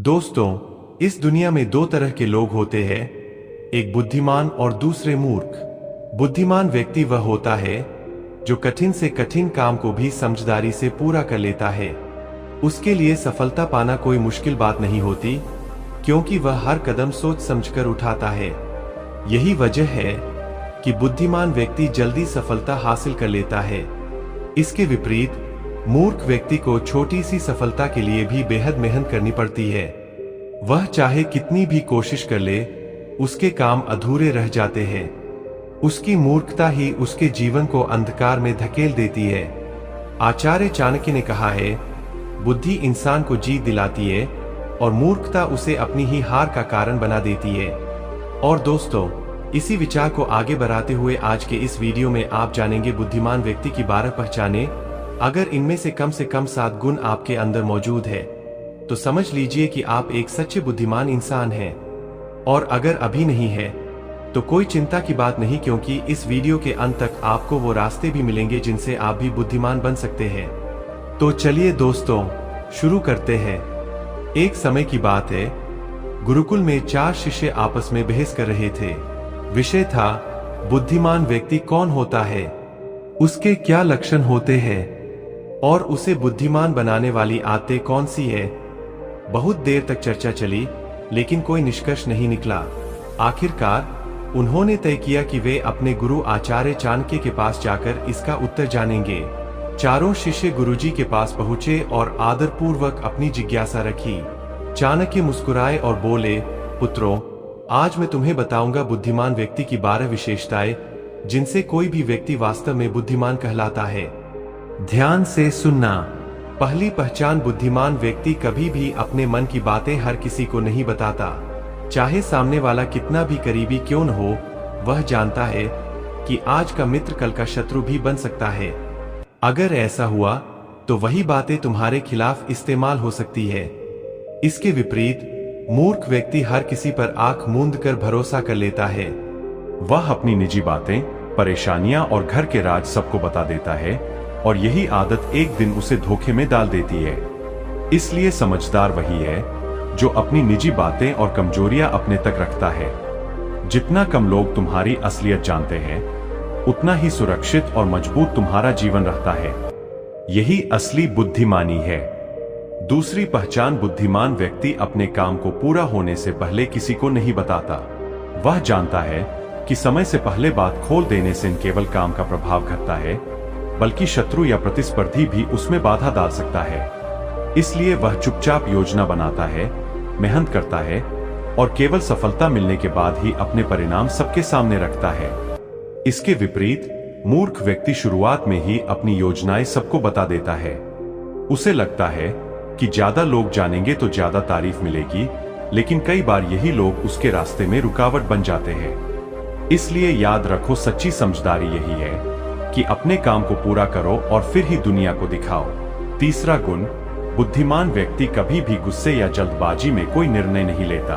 दोस्तों, इस दुनिया में दो तरह के लोग होते हैं, एक बुद्धिमान और दूसरे मूर्ख। बुद्धिमान व्यक्ति वह होता है जो कठिन से कठिन काम को भी समझदारी से पूरा कर लेता है। उसके लिए सफलता पाना कोई मुश्किल बात नहीं होती, क्योंकि वह हर कदम सोच समझकर उठाता है। यही वजह है कि बुद्धिमान व्यक्ति जल्दी सफलता हासिल कर लेता है। इसके विपरीत मूर्ख व्यक्ति को छोटी सी सफलता के लिए भी बेहद मेहनत करनी पड़ती है। वह चाहे कितनी भी कोशिश कर ले, उसके काम अधूरे रह जाते हैं। उसकी मूर्खता ही उसके जीवन को अंधकार में धकेल देती है। आचार्य चाणक्य ने कहा है, बुद्धि इंसान को जीत दिलाती है और मूर्खता उसे अपनी ही हार का कारण बना देती है। और दोस्तों, इसी विचार को आगे बढ़ाते हुए आज के इस वीडियो में आप जानेंगे बुद्धिमान व्यक्ति की 12 पहचानें। अगर इनमें से कम 7 गुण आपके अंदर मौजूद है तो समझ लीजिए कि आप एक सच्चे बुद्धिमान इंसान हैं। और अगर अभी नहीं है तो कोई चिंता की बात नहीं, क्योंकि इस वीडियो के अंत तक आपको वो रास्ते भी मिलेंगे जिनसे आप भी बुद्धिमान बन सकते हैं। तो चलिए दोस्तों, शुरू करते हैं। एक समय की बात है, गुरुकुल में 4 शिष्य आपस में बहस कर रहे थे। विषय था, बुद्धिमान व्यक्ति कौन होता है, उसके क्या लक्षण होते हैं और उसे बुद्धिमान बनाने वाली आदतें कौन सी है। बहुत देर तक चर्चा चली, लेकिन कोई निष्कर्ष नहीं निकला। आखिरकार उन्होंने तय किया कि वे अपने गुरु आचार्य चाणक्य के पास जाकर इसका उत्तर जानेंगे। चारों शिष्य गुरुजी के पास पहुंचे और आदरपूर्वक अपनी जिज्ञासा रखी। चाणक्य मुस्कुराए और बोले, पुत्रों, आज मैं तुम्हें बताऊंगा बुद्धिमान व्यक्ति की 12 विशेषताएं, जिनसे कोई भी व्यक्ति वास्तव में बुद्धिमान कहलाता है। ध्यान से सुनना। पहली पहचान, बुद्धिमान व्यक्ति कभी भी अपने मन की बातें हर किसी को नहीं बताता। चाहे सामने वाला कितना भी करीबी क्यों न हो, वह जानता है कि आज का मित्र कल का शत्रु भी बन सकता है। अगर ऐसा हुआ तो वही बातें तुम्हारे खिलाफ इस्तेमाल हो सकती है। इसके विपरीत मूर्ख व्यक्ति हर किसी पर आंख मूंद कर भरोसा कर लेता है। वह अपनी निजी बातें, परेशानियां और घर के राज सबको बता देता है, और यही आदत एक दिन उसे धोखे में डाल देती है। इसलिए समझदार वही है जो अपनी निजी बातें और कमजोरियां अपने तक रखता है। जितना कम लोग तुम्हारी असलियत जानते हैं, उतना ही सुरक्षित और मजबूत तुम्हारा जीवन रहता है। यही असली बुद्धिमानी है। दूसरी पहचान, बुद्धिमान व्यक्ति अपने काम को पूरा होने से पहले किसी को नहीं बताता। वह जानता है कि समय से पहले बात खोल देने से न केवल काम का प्रभाव घटता है, बल्कि शत्रु या प्रतिस्पर्धी भी उसमें बाधा डाल सकता है। इसलिए वह चुपचाप योजना बनाता है, मेहनत करता है और केवल सफलता मिलने के बाद ही अपने परिणाम सबके सामने रखता है। इसके विपरीत मूर्ख व्यक्ति शुरुआत में ही अपनी योजनाएं सबको बता देता है। उसे लगता है कि ज्यादा लोग जानेंगे तो ज्यादा तारीफ मिलेगी, लेकिन कई बार यही लोग उसके रास्ते में रुकावट बन जाते हैं। इसलिए याद रखो, सच्ची समझदारी यही है कि अपने काम को पूरा करो और फिर ही दुनिया को दिखाओ। तीसरा गुण, बुद्धिमान व्यक्ति कभी भी गुस्से या जल्दबाजी में कोई निर्णय नहीं लेता।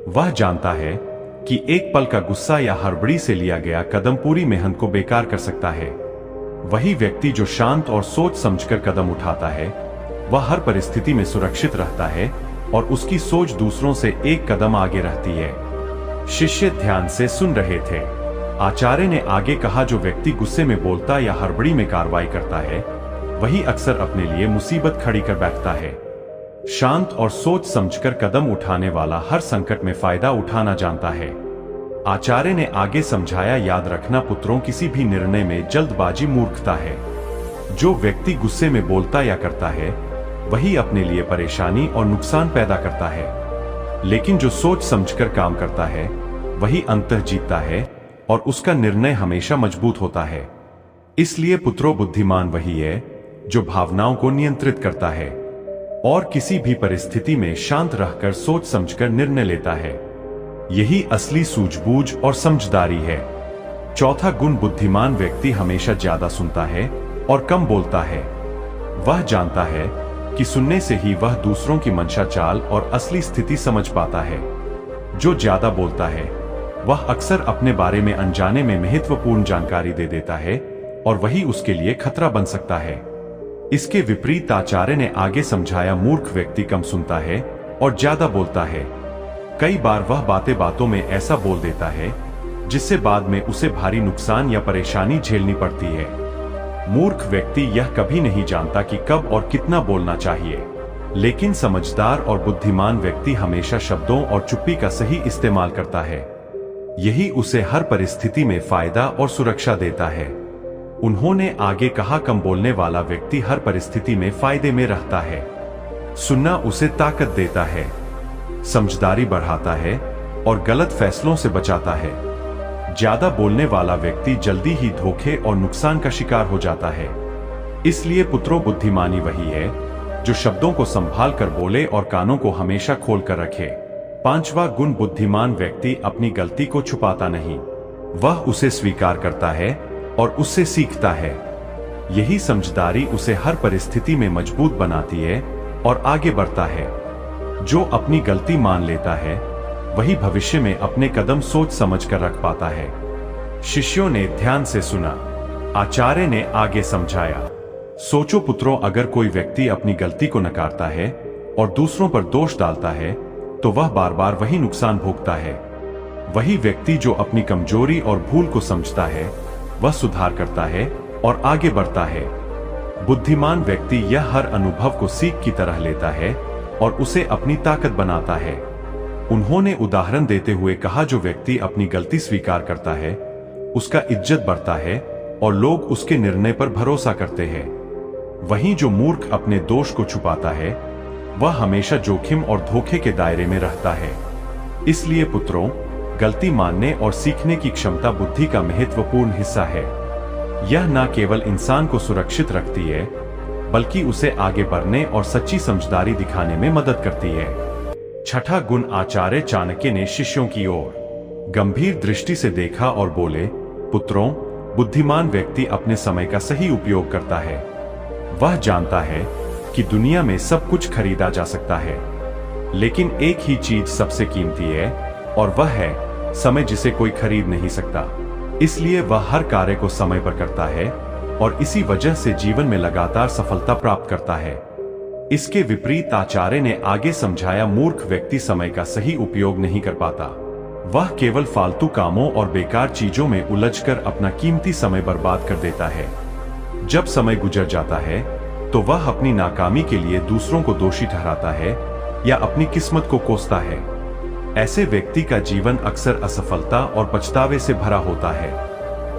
वह जानता है कि एक पल का गुस्सा या हड़बड़ी से लिया गया कदम पूरी मेहनत को बेकार कर सकता है। वही व्यक्ति जो शांत और सोच समझकर कदम उठाता है, वह हर परिस्थिति में सुरक्षित रहता है और उसकी सोच दूसरों से एक कदम आगे रहती है। शिष्य ध्यान से सुन रहे थे। आचार्य ने आगे कहा, जो व्यक्ति गुस्से में बोलता या हड़बड़ी में कार्रवाई करता है, वही अक्सर अपने लिए मुसीबत खड़ी कर बैठता है। शांत और सोच समझकर कदम उठाने वाला हर संकट में फायदा उठाना जानता है। आचार्य ने आगे समझाया, याद रखना पुत्रों, किसी भी निर्णय में जल्दबाजी मूर्खता है। जो व्यक्ति गुस्से में बोलता या करता है, वही अपने लिए परेशानी और नुकसान पैदा करता है। लेकिन जो सोच समझकर काम करता है, वही अंततः जीतता है और उसका निर्णय हमेशा मजबूत होता है। इसलिए पुत्रों, बुद्धिमान वही है जो भावनाओं को नियंत्रित करता है और किसी भी परिस्थिति में शांत रहकर सोच समझकर निर्णय लेता है। यही असली सूझबूझ और समझदारी है। चौथा गुण, बुद्धिमान व्यक्ति हमेशा ज्यादा सुनता है और कम बोलता है। वह जानता है कि सुनने से ही वह दूसरों की मंशा, चाल और असली स्थिति समझ पाता है। जो ज्यादा बोलता है, वह अक्सर अपने बारे में अनजाने में महत्वपूर्ण जानकारी दे देता है और वही उसके लिए खतरा बन सकता है। इसके विपरीत आचार्य ने आगे समझाया, मूर्ख व्यक्ति कम सुनता है और ज्यादा बोलता है। कई बार वह बातें बातों में ऐसा बोल देता है जिससे बाद में उसे भारी नुकसान या परेशानी झेलनी पड़ती है। मूर्ख व्यक्ति यह कभी नहीं जानता कि कब और कितना बोलना चाहिए, लेकिन समझदार और बुद्धिमान व्यक्ति हमेशा शब्दों और चुप्पी का सही इस्तेमाल करता है। यही उसे हर परिस्थिति में फायदा और सुरक्षा देता है। उन्होंने आगे कहा, कम बोलने वाला व्यक्ति हर परिस्थिति में फायदे में रहता है। सुनना उसे ताकत देता है, समझदारी बढ़ाता है और गलत फैसलों से बचाता है। ज्यादा बोलने वाला व्यक्ति जल्दी ही धोखे और नुकसान का शिकार हो जाता है। इसलिए पुत्रों, बुद्धिमानी वही है जो शब्दों को संभाल कर बोले और कानों को हमेशा खोल कर रखे। 5वां गुण, बुद्धिमान व्यक्ति अपनी गलती को छुपाता नहीं, वह उसे स्वीकार करता है और उससे सीखता है। यही समझदारी उसे हर परिस्थिति में मजबूत बनाती है और आगे बढ़ता है। जो अपनी गलती मान लेता है वही भविष्य में अपने कदम सोच समझ कर रख पाता है। शिष्यों ने ध्यान से सुना। आचार्य ने आगे समझाया, सोचो पुत्रों, अगर कोई व्यक्ति अपनी गलती को नकारता है और दूसरों पर दोष डालता है तो वह बार बार वही नुकसान भोगता है। वही व्यक्ति जो अपनी कमजोरी और भूल को समझता है वह सुधार करता है और आगे बढ़ता है। बुद्धिमान व्यक्ति यह हर अनुभव को सीख की तरह लेता है और उसे अपनी ताकत बनाता है। उन्होंने उदाहरण देते हुए कहा, जो व्यक्ति अपनी गलती स्वीकार करता है उसका इज्जत बढ़ता है और लोग उसके निर्णय पर भरोसा करते हैं। वहीं जो मूर्ख अपने दोष को छुपाता है वह हमेशा जोखिम और धोखे के दायरे में रहता है। इसलिए पुत्रों, गलती मानने और सीखने की क्षमता बुद्धि का महत्वपूर्ण हिस्सा है। यह न केवल इंसान को सुरक्षित रखती है बल्कि उसे आगे बढ़ने और सच्ची समझदारी दिखाने में मदद करती है। 6वां गुण, आचार्य चाणक्य ने शिष्यों की ओर गंभीर दृष्टि से देखा और बोले, पुत्रों, बुद्धिमान व्यक्ति अपने समय का सही उपयोग करता है। वह जानता है कि दुनिया में सब कुछ खरीदा जा सकता है, लेकिन एक ही चीज सबसे कीमती है और वह है समय, जिसे कोई खरीद नहीं सकता। इसलिए वह हर कार्य को समय पर करता है और इसी वजह से जीवन में लगातार सफलता प्राप्त करता है। इसके विपरीत आचार्य ने आगे समझाया, मूर्ख व्यक्ति समय का सही उपयोग नहीं कर पाता। वह केवल फालतू कामों और बेकार चीजों में उलझकर अपना कीमती समय बर्बाद कर देता है। जब समय गुजर जाता है तो वह अपनी नाकामी के लिए दूसरों को दोषी ठहराता है या अपनी किस्मत को कोसता है। ऐसे व्यक्ति का जीवन अक्सर असफलता और पछतावे से भरा होता है।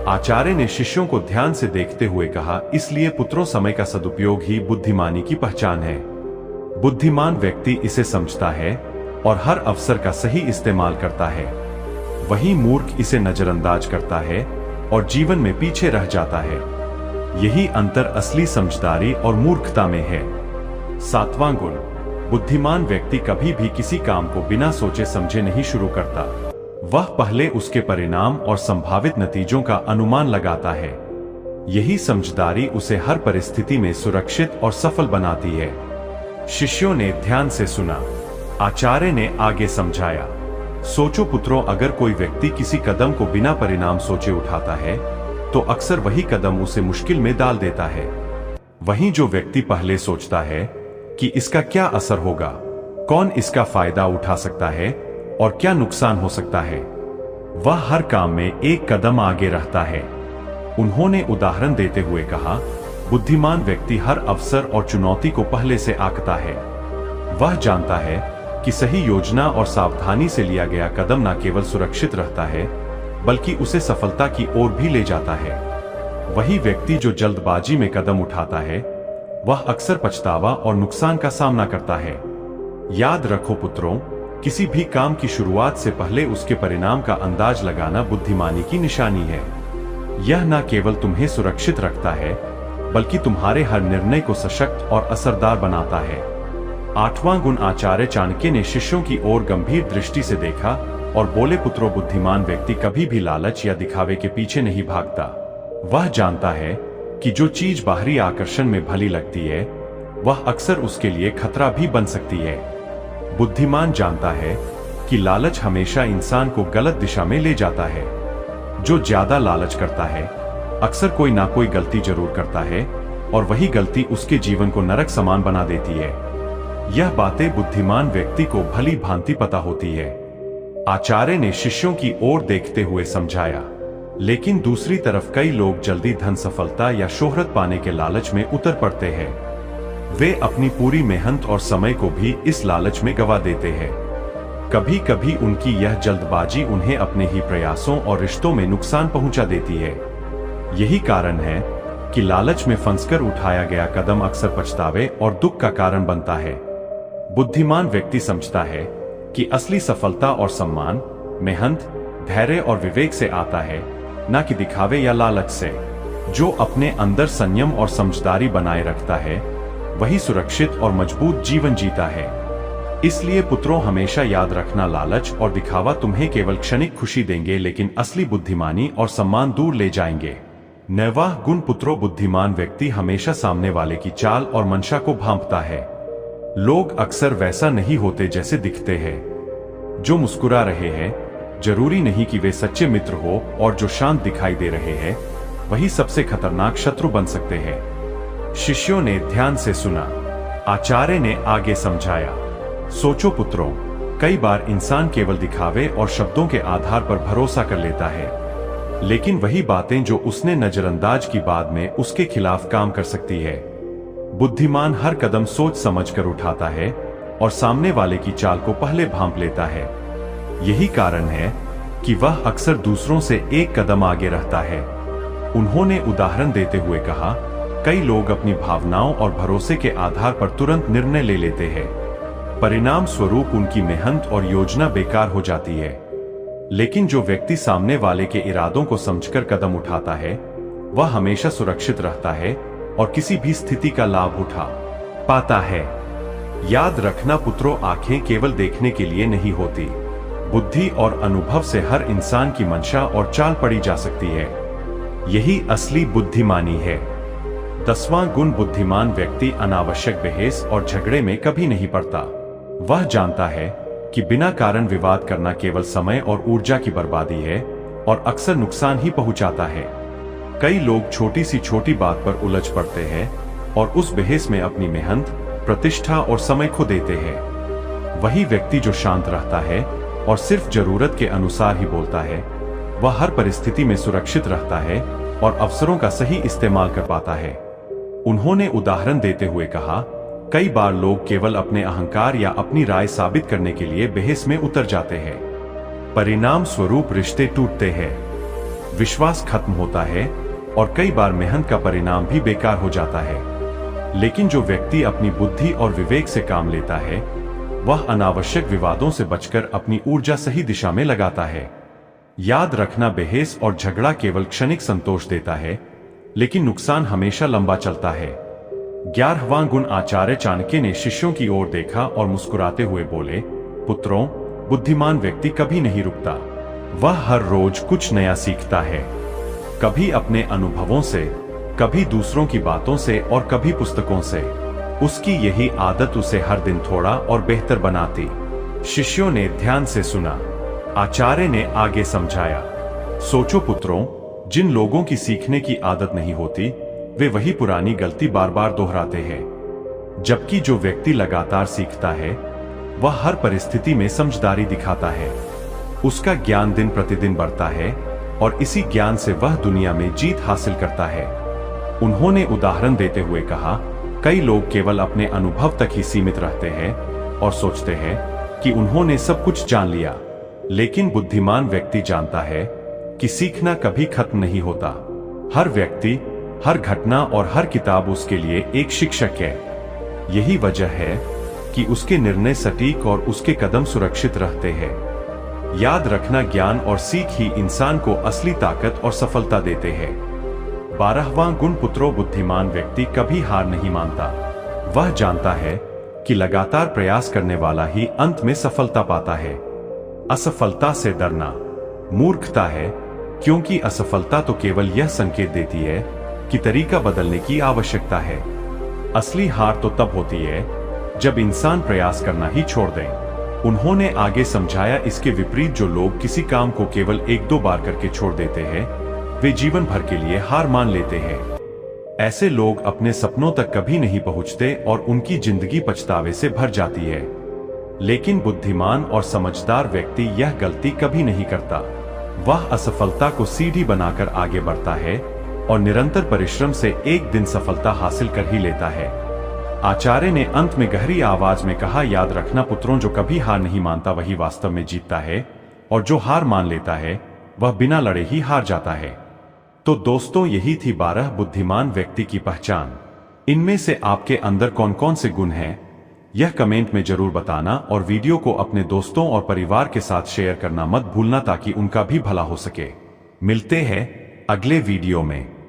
आचार्य ने शिष्यों को ध्यान से देखते हुए कहा, इसलिए पुत्रों, समय का सदुपयोग ही बुद्धिमानी की पहचान है। बुद्धिमान व्यक्ति इसे समझता है और हर अवसर का सही इस्तेमाल करता है। वहीं मूर्ख इसे नजरअंदाज करता है और जीवन में पीछे रह जाता है। यही अंतर असली समझदारी और मूर्खता में है। 7वां गुण, बुद्धिमान व्यक्ति कभी भी किसी काम को बिना सोचे समझे नहीं शुरू करता। वह पहले उसके परिणाम और संभावित नतीजों का अनुमान लगाता है। यही समझदारी उसे हर परिस्थिति में सुरक्षित और सफल बनाती है। शिष्यों ने ध्यान से सुना। आचार्य ने आगे समझाया, सोचो पुत्रों, अगर कोई व्यक्ति किसी कदम को बिना परिणाम सोचे उठाता है तो अक्सर वही कदम उसे मुश्किल में डाल देता है। वहीं जो व्यक्ति पहले सोचता है कि इसका क्या असर होगा, कौन इसका फायदा उठा सकता है और क्या नुकसान हो सकता है, वह हर काम में एक कदम आगे रहता है। उन्होंने उदाहरण देते हुए कहा, बुद्धिमान व्यक्ति हर अवसर और चुनौती को पहले से आंकता है। वह जानता है कि सही योजना और सावधानी से लिया गया कदम न केवल सुरक्षित रहता है बल्कि उसे सफलता की ओर भी ले जाता है। वही व्यक्ति जो जल्दबाजी में कदम उठाता है वह अक्सर पछतावा और नुकसान का सामना करता है। याद रखो पुत्रों, किसी भी काम की शुरुआत से पहले उसके परिणाम का अंदाज लगाना बुद्धिमानी की निशानी है। यह न केवल तुम्हें सुरक्षित रखता है बल्कि तुम्हारे हर निर्णय को सशक्त और असरदार बनाता है। 8वां गुण, आचार्य चाणक्य ने शिष्यों की ओर गंभीर दृष्टि से देखा और बोले, पुत्रों, बुद्धिमान व्यक्ति कभी भी लालच या दिखावे के पीछे नहीं भागता। वह जानता है कि जो चीज बाहरी आकर्षण में भली लगती है वह अक्सर उसके लिए खतरा भी बन सकती है। बुद्धिमान जानता है कि लालच हमेशा इंसान को गलत दिशा में ले जाता है। जो ज्यादा लालच करता है अक्सर कोई ना कोई गलती जरूर करता है और वही गलती उसके जीवन को नरक समान बना देती है। यह बातें बुद्धिमान व्यक्ति को भली भांति पता होती है। आचार्य ने शिष्यों की ओर देखते हुए समझाया, लेकिन दूसरी तरफ कई लोग जल्दी धन, सफलता या शोहरत पाने के लालच में उतर पड़ते हैं। वे अपनी पूरी मेहनत और समय को भी इस लालच में गवा देते हैं। कभी कभी उनकी यह जल्दबाजी उन्हें अपने ही प्रयासों और रिश्तों में नुकसान पहुंचा देती है। यही कारण है कि लालच में फंसकर उठाया गया कदम अक्सर पछतावे और दुख का कारण बनता है। बुद्धिमान व्यक्ति समझता है कि असली सफलता और सम्मान मेहनत, धैर्य और विवेक से आता है, न कि दिखावे या लालच से। जो अपने अंदर संयम और समझदारी बनाए रखता है, वही सुरक्षित और मजबूत जीवन जीता है। इसलिए पुत्रों, हमेशा याद रखना, लालच और दिखावा तुम्हें केवल क्षणिक खुशी देंगे, लेकिन असली बुद्धिमानी और सम्मान दूर ले जाएंगे। नैवाह गुण पुत्रों, बुद्धिमान व्यक्ति हमेशा सामने वाले की चाल और मंशा को भांपता है। लोग अक्सर वैसा नहीं होते जैसे दिखते हैं। जो मुस्कुरा रहे हैं, जरूरी नहीं कि वे सच्चे मित्र हो, और जो शांत दिखाई दे रहे हैं, वही सबसे खतरनाक शत्रु बन सकते हैं। शिष्यों ने ध्यान से सुना। आचार्य ने आगे समझाया, सोचो पुत्रों, कई बार इंसान केवल दिखावे और शब्दों के आधार पर भरोसा कर लेता है, लेकिन वही बातें जो उसने नजरअंदाज की बाद में उसके खिलाफ काम कर सकती है। बुद्धिमान हर कदम सोच समझ कर उठाता है और सामने वाले की चाल को पहले भांप लेता है। यही कारण है कि वह अक्सर दूसरों से एक कदम आगे रहता है। उन्होंने उदाहरण देते हुए कहा, कई लोग अपनी भावनाओं और भरोसे के आधार पर तुरंत निर्णय ले लेते हैं। परिणाम स्वरूप उनकी मेहनत और योजना बेकार हो जाती है। लेकिन जो व्यक्ति सामने वाले के इरादों को समझकर कदम उठाता है, वह हमेशा सुरक्षित रहता है और किसी भी स्थिति का लाभ उठा पाता है। याद रखना पुत्रों, आंखें केवल देखने के लिए नहीं होती। बुद्धि और अनुभव से हर इंसान की मंशा और चाल पड़ी जा सकती है। यही असली बुद्धिमानी है। 10वां गुण, बुद्धिमान व्यक्ति अनावश्यक बहस और झगड़े में कभी नहीं पड़ता। वह जानता है कि बिना कारण विवाद करना केवल समय और ऊर्जा की बर्बादी है और अक्सर नुकसान ही पहुंचाता है। कई लोग छोटी सी छोटी बात पर उलझ पड़ते हैं और उस बहस में अपनी मेहनत, प्रतिष्ठा और समय खो देते हैं। वही व्यक्ति जो शांत रहता है और सिर्फ जरूरत के अनुसार ही बोलता है, वह हर परिस्थिति में सुरक्षित रहता है और अवसरों का सही इस्तेमाल कर पाता है। उन्होंने उदाहरण देते हुए कहा, कई बार लोग केवल अपने अहंकार या अपनी राय साबित करने के लिए बहस में उतर जाते हैं। परिणाम स्वरूप रिश्ते टूटते हैं, विश्वास खत्म होता है और कई बार मेहनत का परिणाम भी बेकार हो जाता है। लेकिन जो व्यक्ति अपनी बुद्धि और विवेक से काम लेता है, वह अनावश्यक विवादों से बचकर अपनी ऊर्जा सही दिशा में लगाता है। याद रखना, बहस और झगड़ा केवल क्षणिक संतोष देता है, लेकिन नुकसान हमेशा लंबा चलता है। 11वां गुण, आचार्य चाणक्य ने शिष्यों की ओर देखा और मुस्कुराते हुए बोले, पुत्रों, बुद्धिमान व्यक्ति कभी नहीं रुकता। वह हर रोज कुछ नया सीखता है, कभी अपने अनुभवों से, कभी दूसरों की बातों से और कभी पुस्तकों से। उसकी यही आदत उसे हर दिन थोड़ा और बेहतर बनाती। शिष्यों ने ध्यान से सुना। आचार्य ने आगे समझाया, सोचो पुत्रों, जिन लोगों की सीखने की आदत नहीं होती, वे वही पुरानी गलती बार बार दोहराते हैं। जबकि जो व्यक्ति लगातार सीखता है, वह हर परिस्थिति में समझदारी दिखाता है। उसका ज्ञान दिन प्रतिदिन बढ़ता है और इसी ज्ञान से वह दुनिया में जीत हासिल करता है। उन्होंने उदाहरण देते हुए कहा, कई लोग केवल अपने अनुभव तक ही सीमित रहते हैं और सोचते हैं कि उन्होंने सब कुछ जान लिया। लेकिन बुद्धिमान व्यक्ति जानता है कि सीखना कभी खत्म नहीं होता। हर व्यक्ति, हर घटना और हर किताब उसके लिए एक शिक्षक है। यही वजह है कि उसके निर्णय सटीक और उसके कदम सुरक्षित रहते हैं। याद रखना, ज्ञान और सीख ही इंसान को असली ताकत और सफलता देते हैं। 12वां गुण, पुत्रों, बुद्धिमान व्यक्ति कभी हार नहीं मानता। वह जानता है कि लगातार प्रयास करने वाला ही अंत में सफलता पाता है। असफलता से डरना मूर्खता है, क्योंकि असफलता तो केवल यह संकेत देती है कि तरीका बदलने की आवश्यकता है। असली हार तो तब होती है जब इंसान प्रयास करना ही छोड़ दे। उन्होंने आगे समझाया, इसके विपरीत जो लोग किसी काम को केवल 1-2 बार करके छोड़ देते हैं, वे जीवन भर के लिए हार मान लेते हैं। ऐसे लोग अपने सपनों तक कभी नहीं पहुंचते और उनकी जिंदगी पछतावे से भर जाती है। लेकिन बुद्धिमान और समझदार व्यक्ति यह गलती कभी नहीं करता। वह असफलता को सीढ़ी बनाकर आगे बढ़ता है और निरंतर परिश्रम से एक दिन सफलता हासिल कर ही लेता है। आचार्य ने अंत में गहरी आवाज में कहा, याद रखना पुत्रों, जो कभी हार नहीं मानता वही वास्तव में जीतता है, और जो हार मान लेता है वह बिना लड़े ही हार जाता है। तो दोस्तों, यही थी 12 बुद्धिमान व्यक्ति की पहचान। इनमें से आपके अंदर कौन कौन से गुण हैं, यह कमेंट में जरूर बताना, और वीडियो को अपने दोस्तों और परिवार के साथ शेयर करना मत भूलना ताकि उनका भी भला हो सके। मिलते हैं अगले वीडियो में।